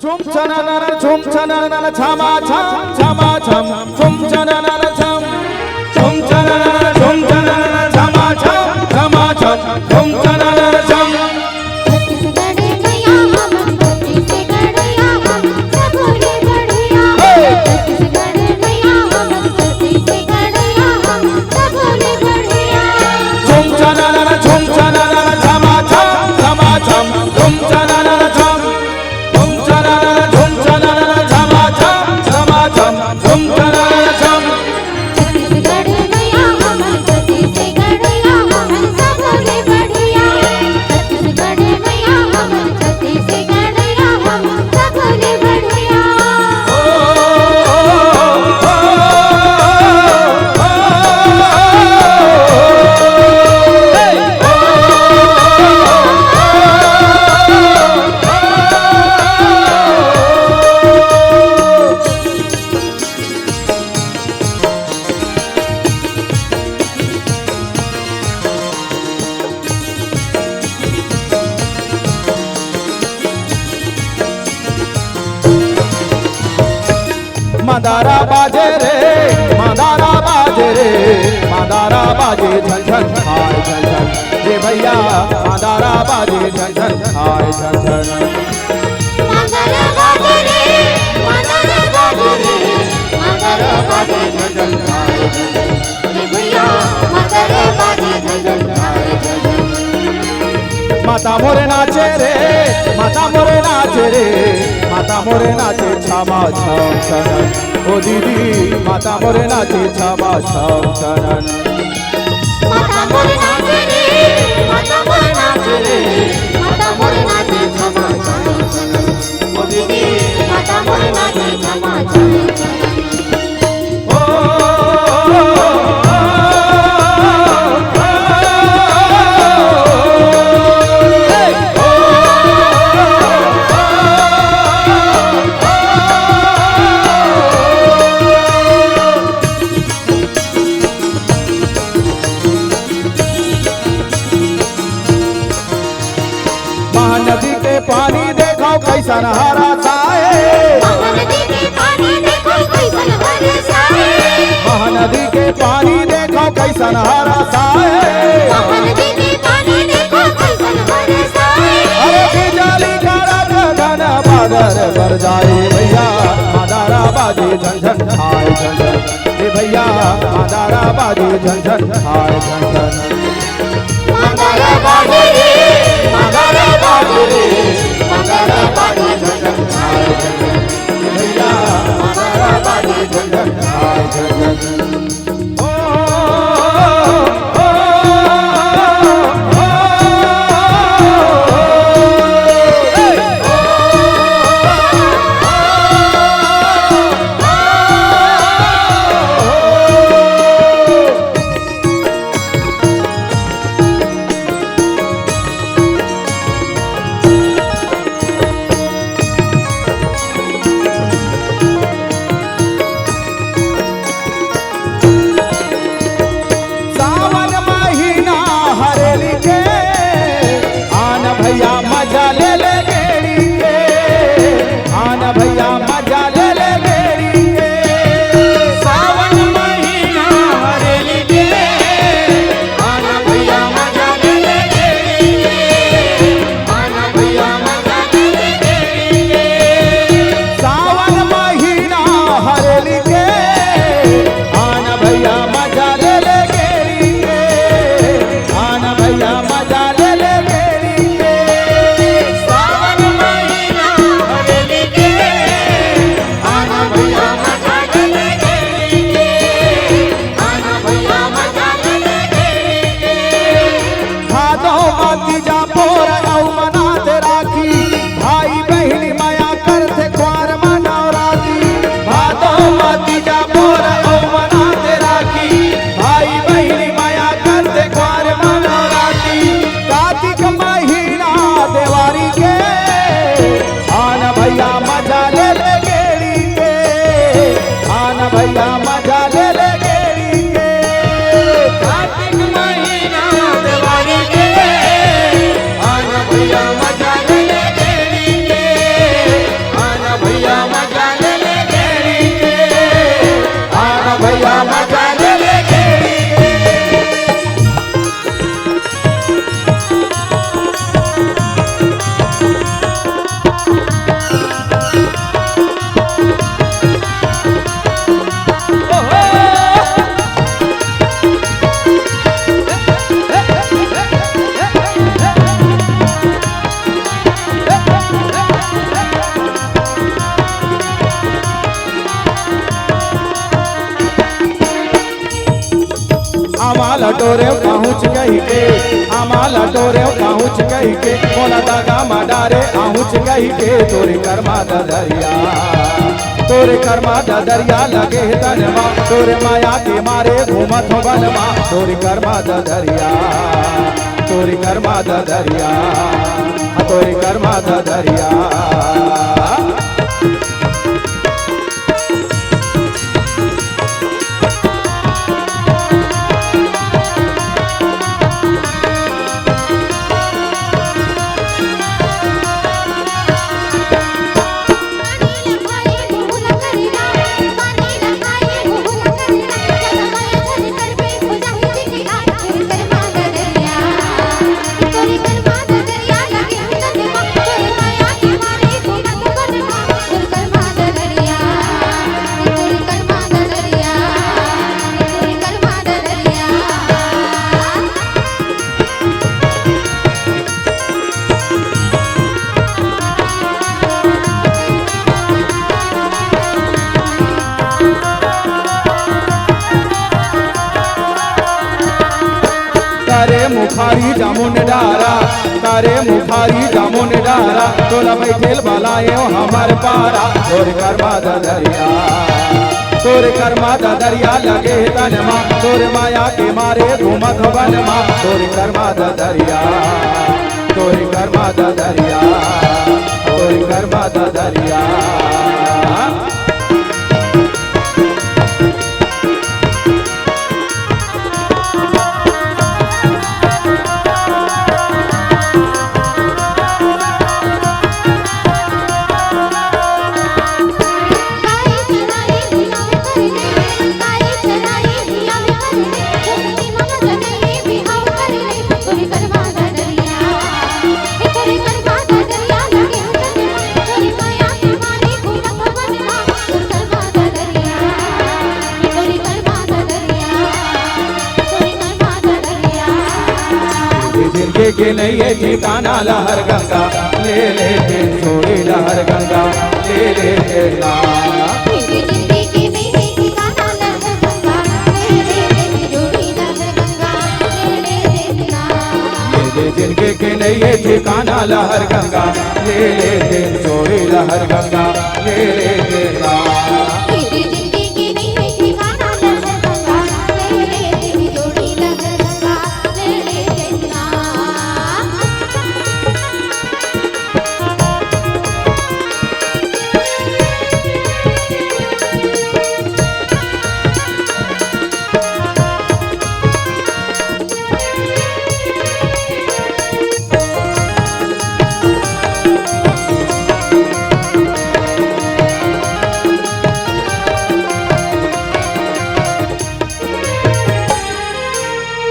Chum chanana chum chanana chama cham chama cham chum chanana cham chum chanana chama cham chama cham chum chanana cham मादारा बाजे रे मादारा बाजे रे मादारा बाजे झन झन हाय झन झन रे भैया मादारा बाजे झन झन हाय झन झन मादारा बाजे रे मादारा बाजे रे मादारा बाजे झन झन हाय झन झन रे भैया मादारा बाजे झन झन हाय झन झन माता मोरे नाचे रे माता मोरे नाचे रे माता मोरे नाचे छामा छम छनन ओ दीदी माता मोरे नाचे छामा छम छनन माता मोरे नाचे रे माता मोरे नाचे रे माता मोरे नाचे छमा छम छनन ओ दीदी माता मोरे नाचे छमा छम छनन महानदी के पानी देखो कैसन हरा साए महानदी के पानी देखो कैसन हरा साए महानदी के पानी देखो कैसन हरा साए महानदी के पानी देखो कैसन हरा साए अरे बिजली कड़ा गगन बादल बर जाए भैया मादारा बाजे झन झन हाय झन झन रे भैया मादारा बाजे झन झन हाय झन झन मादारा बाजे रे मादारा बाजे रे मादारा बाजे झन झन हाय झन झन भैया मादारा बाजे झन झन हाय झन झन भैया मजा ले ले गेड़ी के आना भैया मजा ले ले गेड़ी के सावन महीना हरेली के आना भैया मजा ले ले गेड़ी के आना भैया मजा ले ले गेड़ी के सावन महीना हरेली के आना भैया मजा ले ले गेड़ी के आना भैया मजा ले ले गेड़ी के लटोरे पहुँच गई के आमा लटोरे पहुँच गई के मोला दागा माडारे पहुँच गई के तोरे कर्मा दरिया तोरे कर्मा दरिया लगे तनमा तोरे माया के मारे घूमत हो बनवा तोरे कर्मा दरिया तोरे कर्मा दरिया तोरे कर्मा दरिया तारे मुखारी जामुन डारा तारे मुखारी जामुन डारा तोला बैठेल बलायो हमार पारा तोर कर्मा दरिया तोर कर्मा दरिया लगे तनमा तोर माया के मारे घूमत बनवा तोर कर्मा दरिया तोर कर्मा दरिया तोर कर्मा दरिया जिनके के नहीं है ठिकाना लहर गंगा ले ले के छोड़ी लहर गंगा ले ले के ना जिनके के नहीं है ठिकाना लहर गंगा ले ले के छोड़ी लहर गंगा ले ले के ना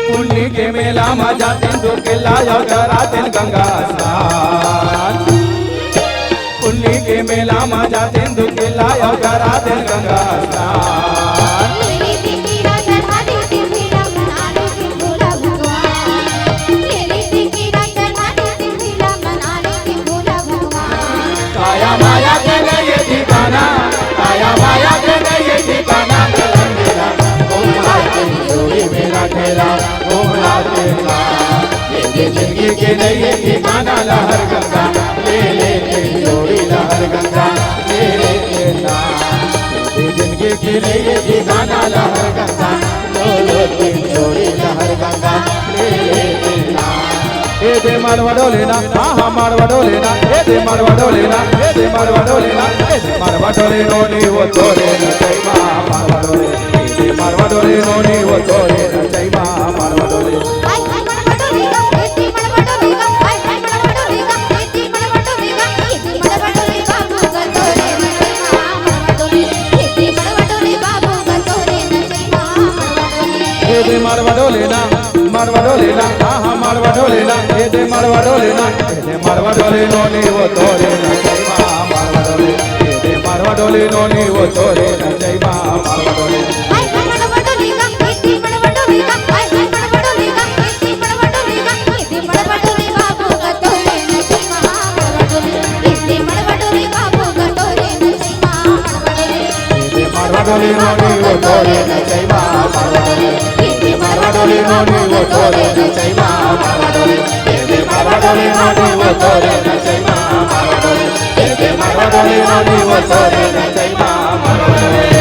पुण्य के मेला में जाते दो के लाया कराते गंगा स्नान पुण्य के मेला में जाते दो के लाया कराते गंगा स्नान काया माया के नहीं ठिकाना काया माया के नहीं ठिकाना मेरा खेला घूमला खेला ये जिंदगी के नहीं ठिकाना लहर गंगा ले ले के जोड़ी लहर गंगा ले ले के ना ये जिंदगी के नहीं ठिकाना लहर गंगा लो लो के जोड़ी लहर गंगा ले ले के ना ए दे मारवाडो लेना हाँ मारवाडो लेना ए दे मारवाडो लेना ए दे मारवाडो लेना ए दे मारवाडो ले नोनी वो तोरे न चाहिए मारवाडो ले मारवाडो ले नोनी वो तोरे न चाहिए मारवाडो ले मारवाडो लेना मारवाडो लेना हाँ मारवाडो लेना ए दे मारवाडो लेना ए दे मारवाडो ले नोनी वो तोरे न चाहिए मारवाडो ले ए दे मारवाडो ले नोनी वो तोरे न चाहिए मारवाडो ले मारवाडो ले नोनी वो तोरे न चाहिए मारवाडो ले ડોલી નોની વો તોરે નચાઈમાં મારા ડોલી એ મારા ડોલી નોની વો તોરે નચાઈમાં મારા ડોલી એ મારા ડોલી નોની વો તોરે નચાઈમાં મારા ડોલી